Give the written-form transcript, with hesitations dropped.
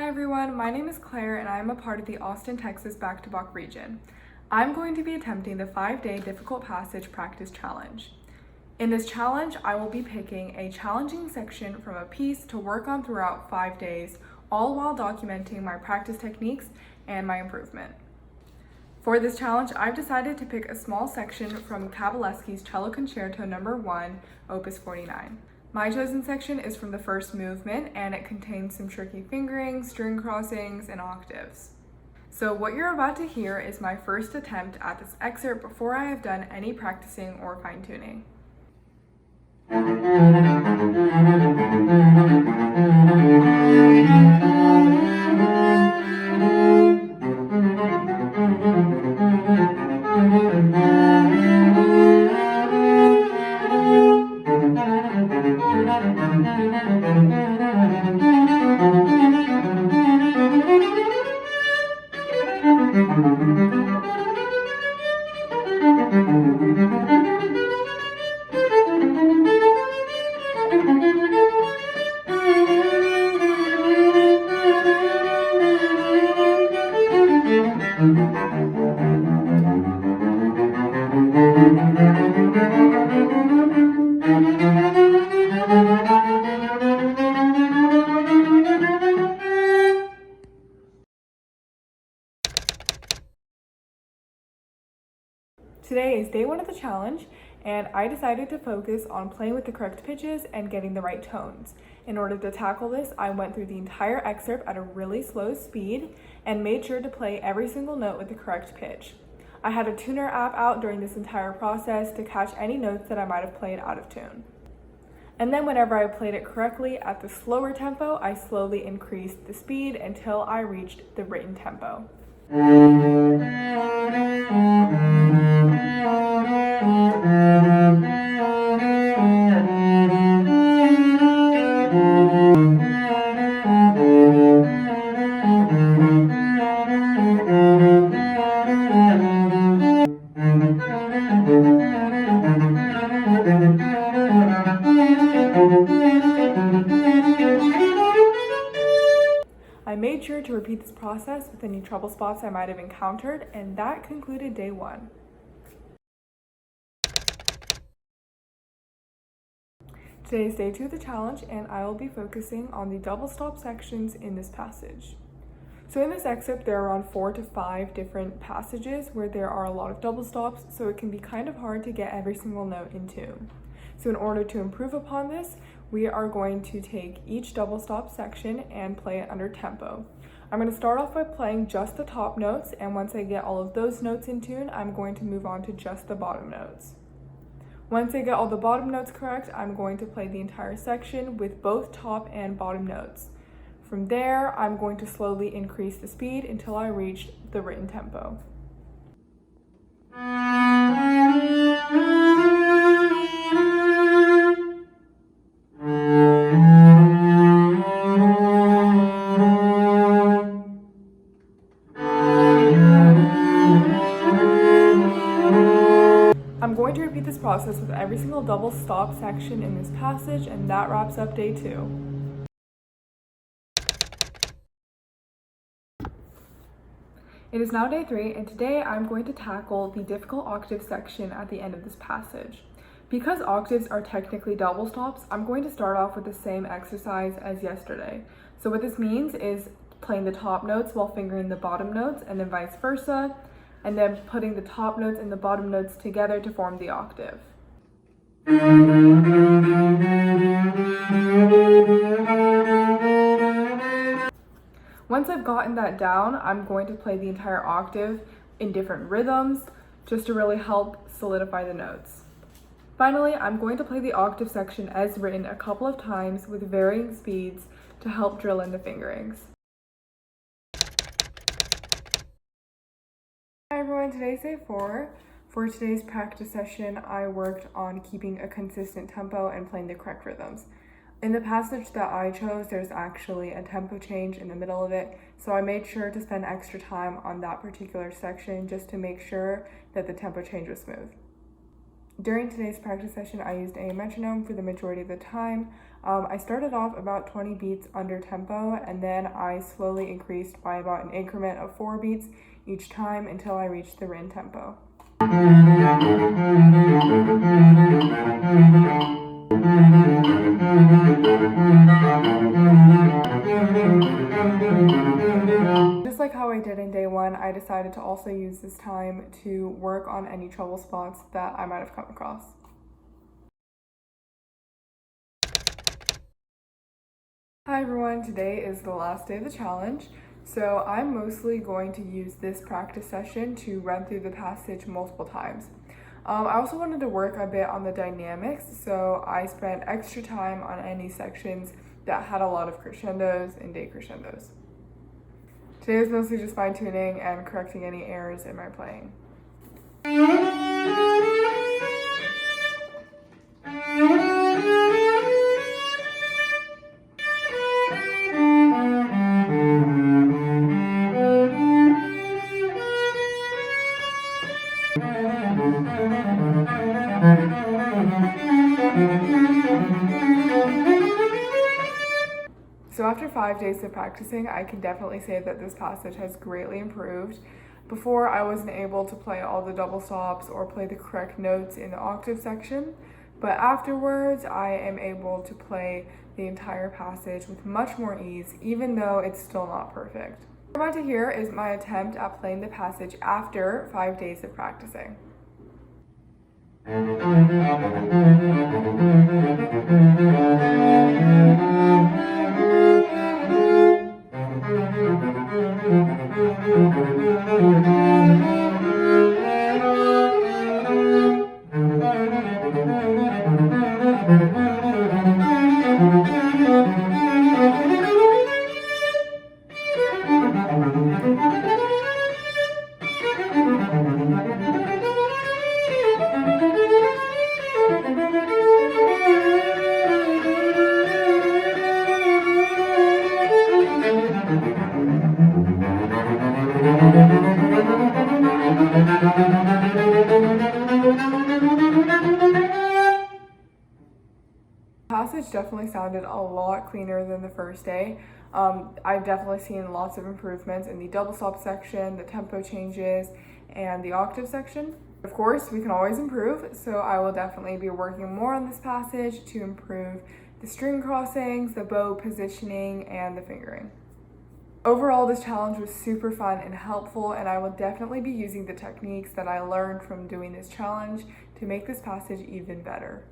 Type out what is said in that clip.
Hi everyone, my name is Claire and I am a part of the Austin, Texas Back to Bach region. I'm going to be attempting the 5-day difficult passage practice challenge. In this challenge, I will be picking a challenging section from a piece to work on throughout 5 days, all while documenting my practice techniques and my improvement. For this challenge, I've decided to pick a small section from Kavalevsky's Cello Concerto No. 1, Opus 49. My chosen section is from the first movement and it contains some tricky fingering, string crossings, and octaves. So what you're about to hear is my first attempt at this excerpt before I have done any practicing or fine-tuning. Today is day 1 of the challenge, and I decided to focus on playing with the correct pitches and getting the right tones. In order to tackle this, I went through the entire excerpt at a really slow speed and made sure to play every single note with the correct pitch. I had a tuner app out during this entire process to catch any notes that I might have played out of tune. And then whenever I played it correctly at the slower tempo, I slowly increased the speed until I reached the written tempo. I made sure to repeat this process with any trouble spots I might have encountered, and that concluded day 1. Today is day 2 of the challenge, and I will be focusing on the double stop sections in this passage. So in this excerpt, there are around 4 to 5 different passages where there are a lot of double stops, so it can be kind of hard to get every single note in tune. So in order to improve upon this, we are going to take each double stop section and play it under tempo. I'm going to start off by playing just the top notes, and once I get all of those notes in tune, I'm going to move on to just the bottom notes. Once I get all the bottom notes correct, I'm going to play the entire section with both top and bottom notes. From there, I'm going to slowly increase the speed until I reach the written tempo. I'm going to repeat this process with every single double stop section in this passage, and that wraps up day 2. It is now day 3, and today I'm going to tackle the difficult octave section at the end of this passage. Because octaves are technically double stops, I'm going to start off with the same exercise as yesterday. So what this means is playing the top notes while fingering the bottom notes, and then vice versa, and then putting the top notes and the bottom notes together to form the octave. Once I've gotten that down, I'm going to play the entire octave in different rhythms just to really help solidify the notes. Finally, I'm going to play the octave section as written a couple of times with varying speeds to help drill in the fingerings. Hi everyone, today's day 4. For today's practice session, I worked on keeping a consistent tempo and playing the correct rhythms. In the passage that I chose, there's actually a tempo change in the middle of it, so I made sure to spend extra time on that particular section just to make sure that the tempo change was smooth. During today's practice session, I used a metronome for the majority of the time. I started off about 20 beats under tempo, and then I slowly increased by about an increment of 4 beats each time until I reached the written tempo. Just like how I did in day one, I decided to also use this time to work on any trouble spots that I might have come across. Hi everyone, today is the last day of the challenge, so I'm mostly going to use this practice session to run through the passage multiple times. I also wanted to work a bit on the dynamics, so I spent extra time on any sections that had a lot of crescendos and decrescendos. Today was mostly just fine-tuning and correcting any errors in my playing. So after 5 days of practicing, I can definitely say that this passage has greatly improved. Before, I wasn't able to play all the double stops or play the correct notes in the octave section, but afterwards I am able to play the entire passage with much more ease, even though it's still not perfect. What you're about to hear is my attempt at playing the passage after 5 days of practicing. The passage definitely sounded a lot cleaner than the first day. I've definitely seen lots of improvements in the double stop section, the tempo changes, and the octave section. Of course, we can always improve, so I will definitely be working more on this passage to improve the string crossings, the bow positioning, and the fingering. Overall, this challenge was super fun and helpful, and I will definitely be using the techniques that I learned from doing this challenge to make this passage even better.